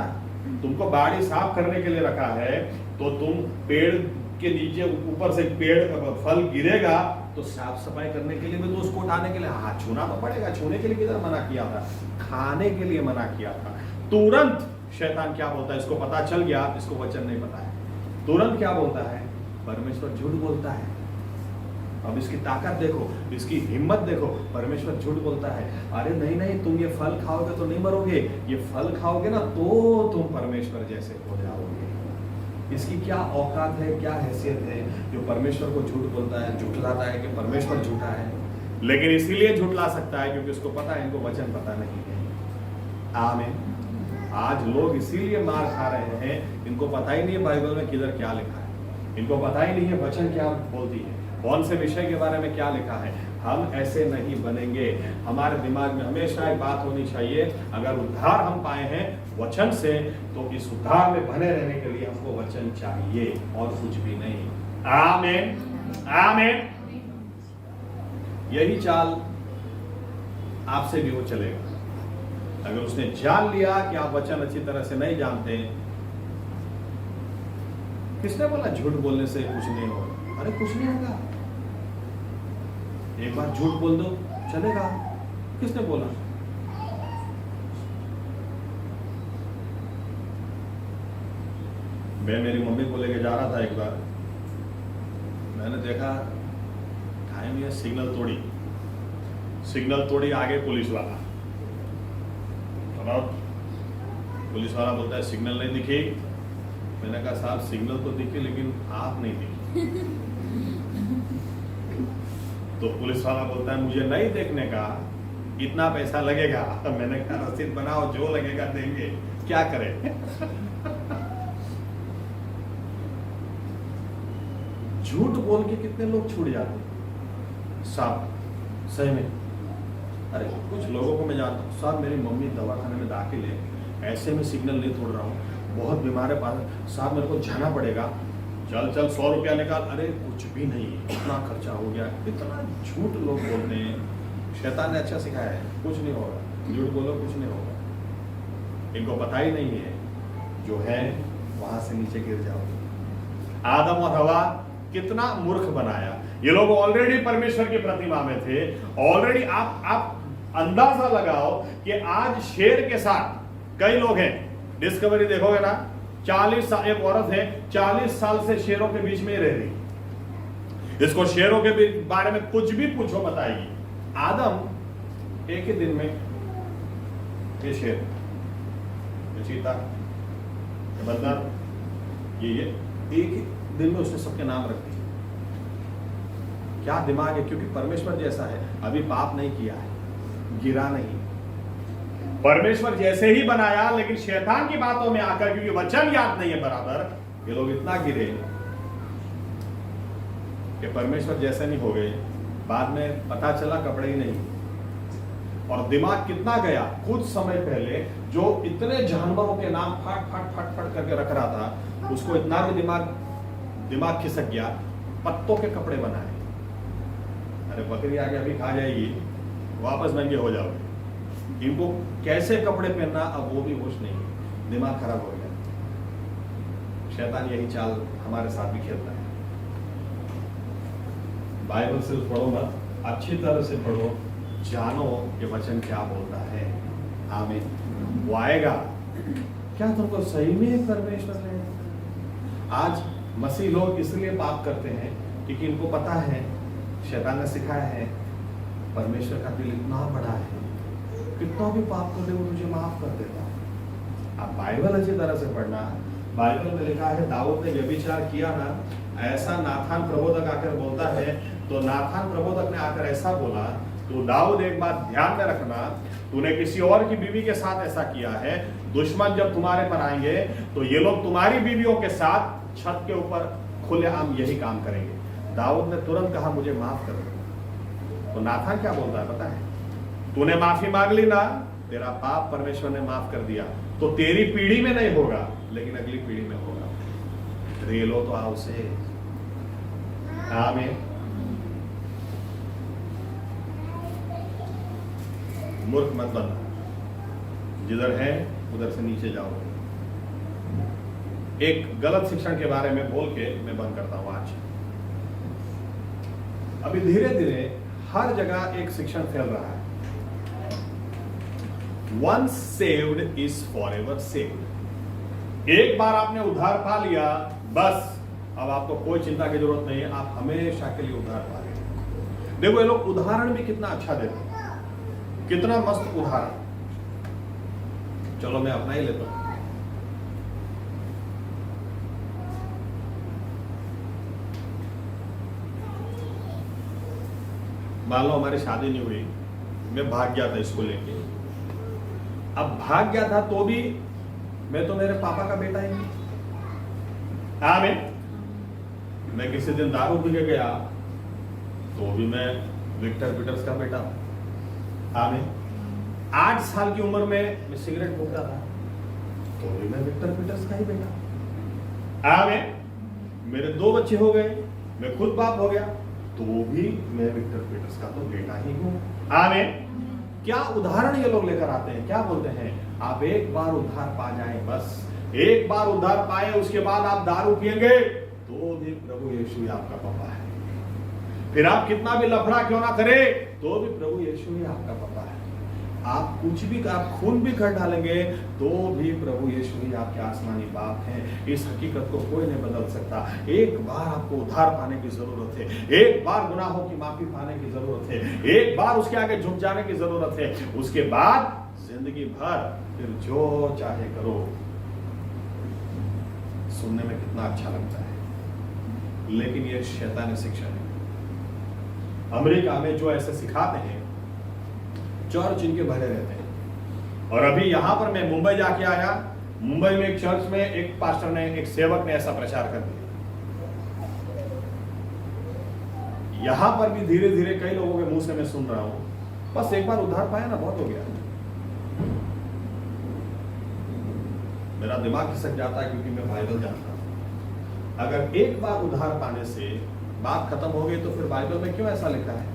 तुमको बाड़ी साफ करने के लिए रखा है, तो तुम पेड़ के नीचे ऊपर से पेड़ फल गिरेगा तो साफ सफाई करने के लिए भी तो उसको उठाने के लिए हाँ छूना तो पड़ेगा। छूने के लिए किधर मना किया था? खाने के लिए मना किया था। तुरंत शैतान क्या बोलता है, इसको पता चल गया, इसको वचन नहीं पता है, तुरंत क्या बोलता है, परमेश्वर झूठ बोलता है। अब इसकी ताकत देखो, इसकी हिम्मत देखो, परमेश्वर झूठ बोलता है, अरे नहीं नहीं, तुम ये फल खाओगे तो नहीं मरोगे, ये फल खाओगे ना तो तुम परमेश्वर जैसे हो जाओगे। इसकी क्या औकात है, क्या हैसियत है जो परमेश्वर को झूठ बोलता है, झूठलाता है कि परमेश्वर झूठा है। लेकिन इसीलिए झूठला सकता है क्योंकि उसको पता है इनको वचन पता नहीं है। आमीन। आज लोग इसीलिए मार खा रहे हैं, इनको पता ही नहीं है बाइबल में किधर क्या लिखा है, इनको पता ही नहीं है वचन क्या बोलती है, कौन से विषय के बारे में क्या लिखा है। हम ऐसे नहीं बनेंगे। हमारे दिमाग में हमेशा एक बात होनी चाहिए, अगर उद्धार हम पाए हैं वचन से, तो इस उद्धार में बने रहने के लिए हमको वचन चाहिए और कुछ भी नहीं। आमीन, आमीन। यही चाल आपसे भी वो चलेगा। अगर उसने जान लिया कि आप वचन अच्छी तरह से नहीं जानते, किसने बोला झूठ बोलने से कुछ नहीं होगा? अरे कुछ नहीं होगा, एक बार झूठ बोल दो चलेगा। किसने बोला? मैं मेरी मम्मी को लेके जा रहा था, एक बार मैंने देखा टाइम ये सिग्नल तोड़ी, आगे पुलिस वाला, और पुलिस वाला बोलता है सिग्नल नहीं दिखी। मैंने कहा साहब सिग्नल तो दिखे लेकिन आप नहीं दिखे। तो पुलिस वाला बोलता है मुझे नहीं देखने का, इतना पैसा लगेगा। मैंने कहा रसीद बनाओ, जो लगेगा देंगे, क्या करें। झूठ बोल के कितने लोग छूट जाते हैं साहब, सही में। अरे कुछ लोगों को मैं जानता हूँ, साहब मेरी मम्मी दवाखाने में दाखिल है, ऐसे में सिग्नल नहीं तोड़ रहा हूँ, बहुत बीमार है, पास साहब मेरे को जाना पड़ेगा, चल चल 100 रुपया निकाल। अरे कुछ भी नहीं, इतना खर्चा हो गया। इतना झूठ लोग बोलते हैं। शैतान ने अच्छा सिखाया है, कुछ नहीं होगा, झूठ बोलो कुछ नहीं होगा। इनको पता ही नहीं है जो है वहां से नीचे गिर जाओगे। आदम और हवा कितना मूर्ख बनाया। ये लोग ऑलरेडी परमेश्वर की प्रतिमा में थे। ऑलरेडी आप अंदाजा लगाओ कि आज शेर के साथ कई लोग हैं, डिस्कवरी देखोगे ना, 40 साल, एक औरत है 40 साल से शेरों के बीच में ही रह रही। इसको शेरों के बारे में कुछ भी पूछो बताएगी। आदम एक ही दिन में, ये शेर, ये चीता, ये बंदर, ये एक ही दिन में उसने सबके नाम रख दिए। क्या दिमाग है, क्योंकि परमेश्वर जैसा है, अभी पाप नहीं किया है, गिरा नहीं। परमेश्वर जैसे ही बनाया, लेकिन शैतान की बातों में आकर, क्योंकि वचन याद नहीं है बराबर, ये लोग इतना गिरे कि परमेश्वर जैसे नहीं हो गए। बाद में पता चला कपड़े ही नहीं। और दिमाग कितना गया। कुछ समय पहले जो इतने जानवरों के नाम फट फट फट फट करके रख रहा था, उसको इतना भी दिमाग खिसक गया, पत्तों के कपड़े बनाए। अरे बकरी आगे अभी खा जाएगी, वापस नंगे हो जाओगे। इनको कैसे कपड़े पहनना अब वो भी होश नहीं, दिमाग खराब हो गया। शैतान यही चाल हमारे साथ भी खेलता है। बाइबल सिर्फ पढ़ो ना, अच्छी तरह से पढ़ो, जानो ये वचन क्या बोलता है। आमीन। वो आएगा। क्या तुमको सही में परमेश्वर है? आज मसीह लोग इसलिए पाप करते हैं क्योंकि इनको पता है, शैतान ने सिखाया है, परमेश्वर का दिल इतना बड़ा है, कितना भी पाप कर दे वो तुझे माफ कर देता। आप बाइबल अच्छी तरह से पढ़ना। बाइबल में लिखा है दाऊद ने व्यभिचार किया ना, ऐसा नाथान प्रबोधक आकर बोलता है, तो नाथान प्रबोधक ने आकर ऐसा बोला, तो दाऊद एक बात ध्यान में रखना, तूने किसी और की बीवी के साथ ऐसा किया है, दुश्मन जब तुम्हारे पर आएंगे तो ये लोग तुम्हारी बीवियों के साथ छत के ऊपर खुलेआम यही काम करेंगे। दाऊद ने तुरंत कहा मुझे माफ कर दो। तो नाथान क्या बोलता है पता है? तूने माफी मांग ली ना, तेरा पाप परमेश्वर ने माफ कर दिया, तो तेरी पीढ़ी में नहीं होगा लेकिन अगली पीढ़ी में होगा। रेलो तो आओ से। आमीन। मूर्ख मत बनना, जिधर है उधर से नीचे जाओ। एक गलत शिक्षण के बारे में बोल के मैं बंद करता हूं आज। अभी धीरे धीरे हर जगह एक शिक्षण फैल रहा है, once saved is forever saved। एक बार आपने उद्धार पा लिया, बस अब आपको कोई चिंता की जरूरत नहीं है, आप हमेशा के लिए उद्धार पा लेंगे। देखो ये लोग उदाहरण भी कितना अच्छा देते हैं, कितना मस्त उदाहरण। चलो मैं अपना ही लेता हूं। मान लो हमारी शादी नहीं हुई, मैं भाग गया था इसको लेके। अब भाग गया था तो भी मैं तो मेरे पापा का बेटा ही नहीं। आमीन। मैं किसी दिन दारू पी के गया तो भी मैं विक्टर पीटर्स का बेटा हूं। आमीन। 8 साल की उम्र में मैं सिगरेट फूकता था तो भी मैं विक्टर पीटर्स का ही बेटा। आमीन। मेरे 2 बच्चे हो गए, मैं खुद बाप हो गया तो भी मैं विक्टर पीटर्स का तो बेटा ही हूं। आमीन। क्या उदाहरण ये लोग लेकर आते हैं, क्या बोलते हैं? आप एक बार उद्धार पा जाएं, बस एक बार उद्धार पाए, उसके बाद आप दारू पिएंगे तो भी प्रभु यीशु ही आपका पापा है। फिर आप कितना भी लफड़ा क्यों ना करें तो भी प्रभु यीशु ही आपका पापा है। आप कुछ भी, आप खून भी कर डालेंगे तो भी प्रभु यीशु ही आपके आसमानी बाप हैं। इस हकीकत को कोई नहीं बदल सकता। एक बार आपको उद्धार पाने की जरूरत है, एक बार गुनाहों की माफी पाने की जरूरत है, एक बार उसके आगे झुक जाने की जरूरत है, उसके बाद जिंदगी भर फिर जो चाहे करो। सुनने में कितना अच्छा लगता है, लेकिन यह शैतानी शिक्षा है। अमेरिका में जो ऐसे सिखाते हैं, चर्च इनके भरे रहते हैं। और अभी यहां पर मैं मुंबई जाके आया, मुंबई में एक चर्च में एक पास्टर ने, एक सेवक ने ऐसा प्रचार कर दिया। यहां पर भी धीरे धीरे कई लोगों के मुंह से मैं सुन रहा हूं, बस एक बार उद्धार पाया ना बहुत हो गया। मेरा दिमाग खिसक जाता है क्योंकि मैं बाइबल जानता हूं। अगर एक बार उद्धार पाने से बात खत्म हो गई तो फिर बाइबल में क्यों ऐसा लिखा है,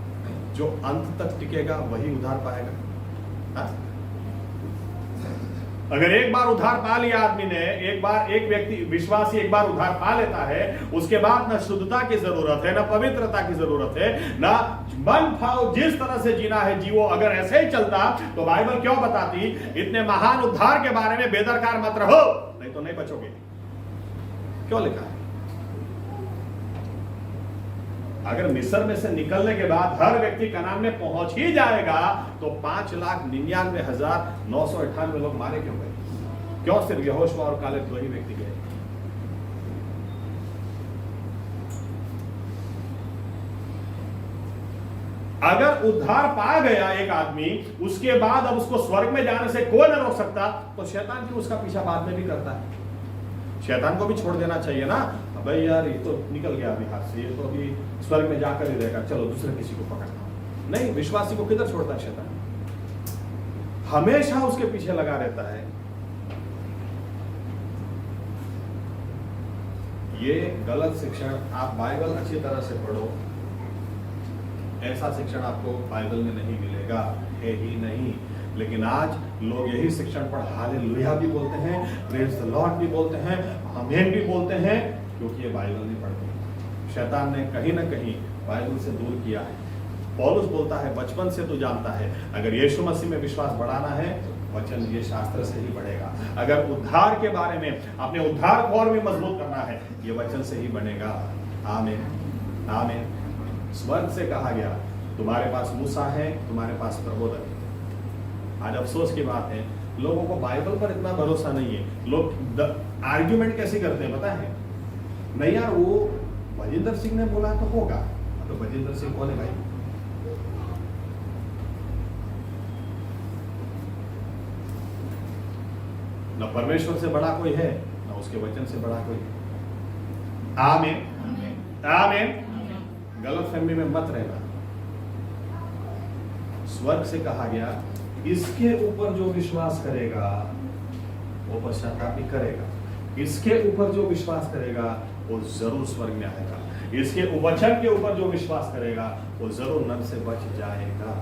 जो अंत तक टिकेगा वही उद्धार पाएगा। हा? अगर एक बार उद्धार पा लिया आदमी ने, एक व्यक्ति विश्वासी एक बार उद्धार पा लेता है, उसके बाद न शुद्धता की जरूरत है, न पवित्रता की जरूरत है, न मन भाव जिस तरह से जीना है जीवो। अगर ऐसे ही चलता तो बाइबल क्यों बताती इतने महान उद्धार के बारे में बेदरकार मत रहो, नहीं तो नहीं बचोगे। क्यों लिखा है? अगर मिस्र में से निकलने के बाद हर व्यक्ति कनान में पहुंच ही जाएगा तो 5,99,998 लोग मारे क्यों गए? क्यों सिर्फ यहोशुआ और कालेब 2 ही व्यक्ति गए? अगर उद्धार पा गया एक आदमी, उसके बाद अब उसको स्वर्ग में जाने से कोई न रोक सकता, तो शैतान क्यों उसका पीछा बाद में भी करता है? शैतान को भी छोड़ देना चाहिए ना भाई, यार ये तो निकल गया अभी हाथ से, ये तो अभी स्वर्ग में जाकर ही रहेगा, चलो दूसरे किसी को पकड़ता हूं। नहीं, विश्वासी को किधर छोड़ता है शैतान? हमेशा उसके पीछे लगा रहता है। ये गलत शिक्षण, आप बाइबल अच्छी तरह से पढ़ो, ऐसा शिक्षण आपको बाइबल में नहीं मिलेगा, है ही नहीं। लेकिन आज लोग यही शिक्षण पर हालेलुया भी बोलते हैं, प्रेज द लॉर्ड भी बोलते हैं, आमीन भी बोलते हैं, क्योंकि ये बाइबल नहीं पढ़ते। शैतान ने कहीं ना कहीं बाइबल से दूर किया है। पौलुस बोलता है बचपन से तू जानता है, अगर यीशु मसीह में विश्वास बढ़ाना है, वचन ये शास्त्र से ही बढ़ेगा। अगर उद्धार के बारे में, अपने उद्धार को और भी मजबूत करना है, ये वचन से ही बनेगा। आमीन आमीन। स्वर्ग से कहा गया तुम्हारे पास मूसा है, तुम्हारे पास प्रबोधक है। आज अफसोस की बात है, लोगों को बाइबल पर इतना भरोसा नहीं है। लोग आर्ग्यूमेंट कैसे करते हैं पता है? नहीं यार, वो बजेंद्र सिंह ने बोला तो होगा। तो बजेंद्र सिंह कौन है भाई? न परमेश्वर से बड़ा कोई है, न उसके वचन से बड़ा कोई है। आमीन आमीन। गलत फहमी में मत रहना। स्वर्ग से कहा गया इसके ऊपर जो विश्वास करेगा वो पश्चाताप भी करेगा। इसके ऊपर जो विश्वास करेगा वो जरूर स्वर्ग में आएगा। इसके वचन के ऊपर जो विश्वास करेगा वो जरूर नरक से बच जाएगा।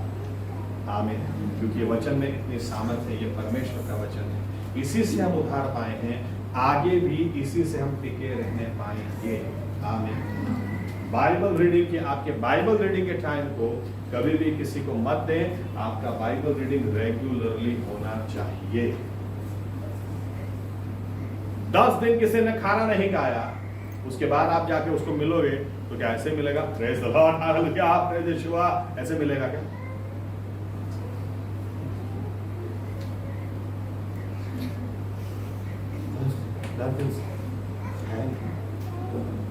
आमीन। क्योंकि ये वचन में इतनी सामर्थ्य है, ये परमेश्वर का वचन है। इसी से हम उद्धार पाए हैं, आगे भी इसी से हम टिके रहने पाएंगे। आमीन। बाइबल रीडिंग के, आपके बाइबल रीडिंग के टाइम को कभी भी किसी को मत दें। आपका बाइबल रीडिंग रेगुलरली होना चाहिए। 10 दिन किसी ने खाना नहीं खाया, उसके बाद आप जाके उसको मिलोगे तो क्या ऐसे मिलेगा? Praise the Lord, hallelujah, praise Yeshua, ऐसे मिलेगा क्या?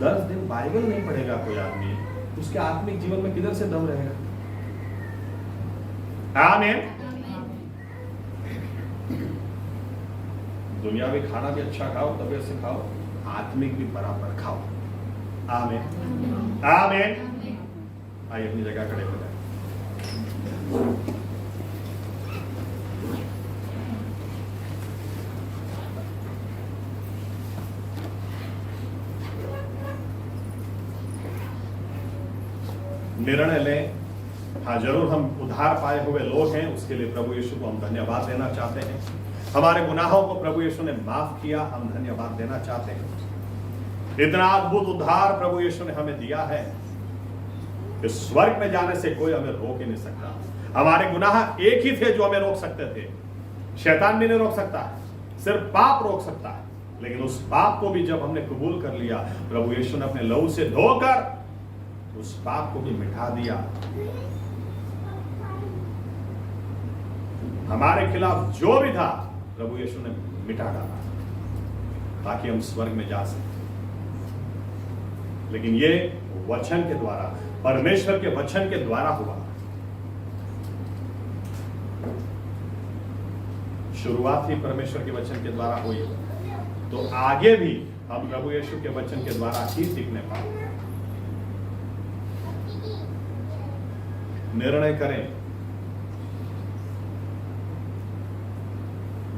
दस दिन बाइबल नहीं पढ़ेगा कोई आदमी, उसके आत्मिक जीवन में किधर से दम रहेगा? आमीन। दुनियावी खाना भी अच्छा खाओ, तबीयत से खाओ, आत्मिक भी बराबर खाओ। आमीन आमीन। आइए अपनी जगह खड़े हो जाए। निर्णय लें। हाँ, जरूर हम उद्धार पाए हुए लोग हैं, उसके लिए प्रभु यीशु को हम धन्यवाद देना चाहते हैं। हमारे गुनाहों को प्रभु यीशु ने माफ किया, हम धन्यवाद देना चाहते हैं। इतना अद्भुत उद्धार प्रभु यीशु ने हमें दिया है कि स्वर्ग में जाने से कोई हमें रोक ही नहीं सकता। हमारे गुनाह एक ही थे जो हमें रोक सकते थे। शैतान भी नहीं रोक सकता, सिर्फ पाप रोक सकता है। लेकिन उस पाप को भी जब हमने कबूल कर लिया, प्रभु यीशु ने अपने लहू से धोकर उस पाप को भी मिटा दिया। हमारे खिलाफ जो भी था प्रभु यीशु ने मिटा डाला ताकि हम स्वर्ग में जा सकें। लेकिन ये वचन के द्वारा परमेश्वर के वचन के द्वारा हुआ। शुरुआत ही परमेश्वर के वचन के द्वारा हुई, तो आगे भी हम प्रभु यीशु के वचन के द्वारा ही सीखने पाएंगे। निर्णय करें।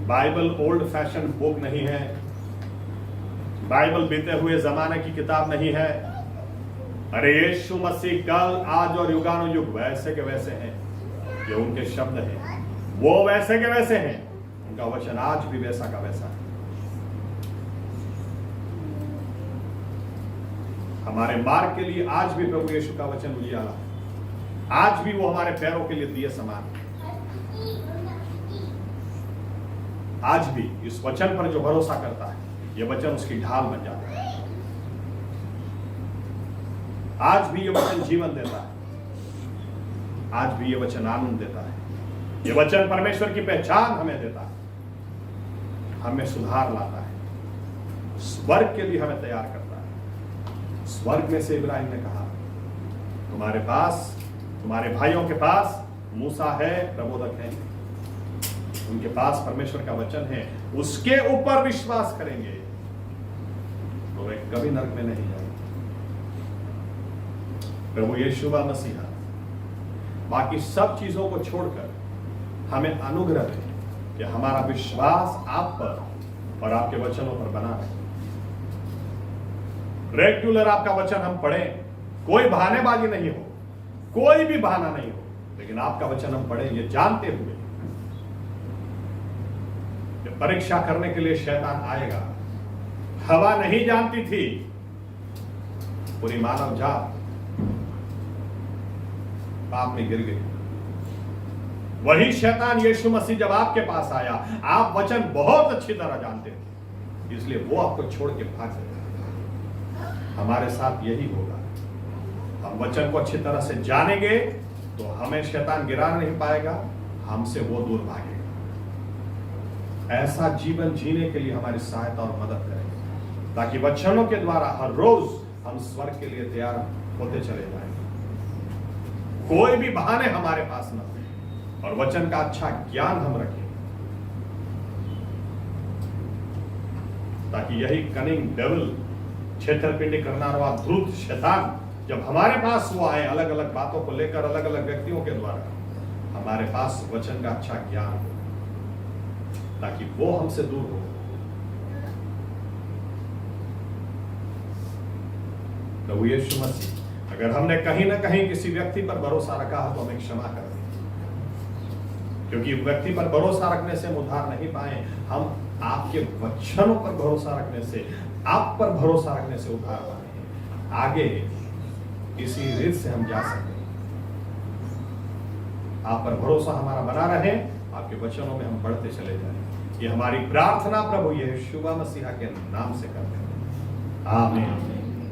बाइबल ओल्ड फैशन बुक नहीं है, बाइबल बीते हुए जमाने की किताब नहीं है। अरे यीशु मसीह कल आज और युगानुयुग वैसे के वैसे हैं। ये उनके शब्द हैं, वो वैसे के वैसे हैं, उनका वचन आज भी वैसा का वैसा है। हमारे मार्ग के लिए आज भी प्रभु यीशु का वचन उजियाला है। आज भी वो हमारे पैरों के लिए दिए समान है। आज भी इस वचन पर जो भरोसा करता है, ये वचन उसकी ढाल बन जाता है। आज भी ये वचन जीवन देता है, आज भी ये वचन आनंद देता है। ये वचन परमेश्वर की पहचान हमें देता है, हमें सुधार लाता है, स्वर्ग के लिए हमें तैयार करता है। स्वर्ग में से इब्राहिम ने कहा, तुम्हारे पास, तुम्हारे भाइयों के पास मूसा है, प्रबोधक है, उनके पास परमेश्वर का वचन है, उसके ऊपर विश्वास करेंगे तो वे कभी नरक में नहीं जाएंगे। प्रभु यीशु मसीहा बाकी सब चीजों को छोड़कर हमें अनुग्रह दे कि हमारा विश्वास आप पर और आपके वचनों पर बना रहे। रेगुलर आपका वचन हम पढ़ें, कोई बहानेबाजी नहीं हो, कोई भी बहाना नहीं हो, लेकिन आपका वचन हम पढ़ें ये जानते हुए कि परीक्षा करने के लिए शैतान आएगा। हवा नहीं जानती थी पूरी मानव जात पाप में गिर गई। वही शैतान यीशु मसीह जब आपके पास आया, आप वचन बहुत अच्छी तरह जानते थे, इसलिए वो आपको छोड़ के भाग गया। हमारे साथ यही होगा। हम वचन को अच्छी तरह से जानेंगे तो हमें शैतान गिरा नहीं पाएगा, हमसे वो दूर भागेगा। ऐसा जीवन जीने के लिए हमारी सहायता और मदद करेंगे, ताकि वचनों के द्वारा हर रोज हम स्वर्ग के लिए तैयार होते चले जाएंगे। कोई भी बहाने हमारे पास न हो और वचन का अच्छा ज्ञान हम रखें, ताकि यही कनिंग डेविल, छेतरपिंडी करना वाला धूर्त शैतान जब हमारे पास वो आए अलग अलग बातों को लेकर, अलग अलग व्यक्तियों के द्वारा, हमारे पास वचन का अच्छा ज्ञान हो, ताकि वो हमसे दूर हो। प्रभु यीशु मसीह, अगर हमने कहीं ना कहीं किसी व्यक्ति पर भरोसा रखा है तो हमें क्षमा कर दें, क्योंकि व्यक्ति पर भरोसा रखने से हम उद्धार नहीं पाए। हम आपके वचनों पर भरोसा रखने से, आप पर भरोसा रखने से उद्धार पाए। आगे इसी रीत से हम जा सकते हैं। आप पर भरोसा हमारा बना रहे, आपके वचनों में हम बढ़ते चले जाएं। ये हमारी प्रार्थना प्रभु यीशु मसीह के नाम से करते हैं। आमीन।